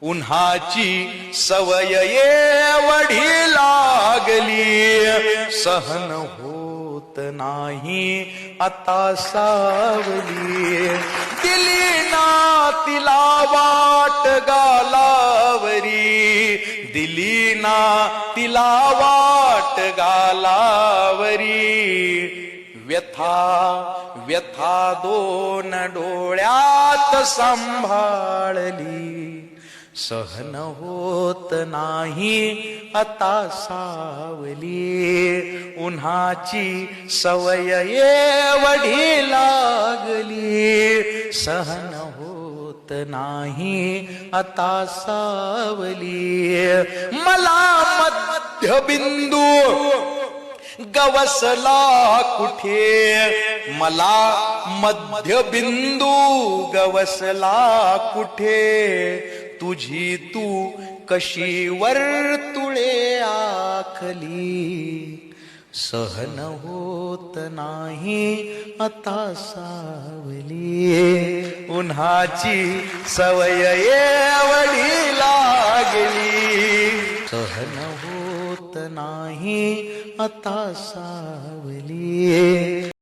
उन्हाची सवय एवढी लागली, सहन होत नाही आता सावली. दिली ना तिला वाट गालावरी, दिली ना तिला वाट गालावरी. व्यथा व्यथा दोन डोळ्यात सांभाळली, सहन होत नाही आता सावली. उन्हाची सवय एवढी लागली, सहन होत नाही आता सावली. मला मध्यबिंदू गवसला कुठे, मला मध्यबिंदू गवसला कुठे. तुझी तू कशी वर्तुळे आखली, सहन होत नाही आता सावली. उन्हाची सवय एवढी लागली, सहन होत नाही आता सावली.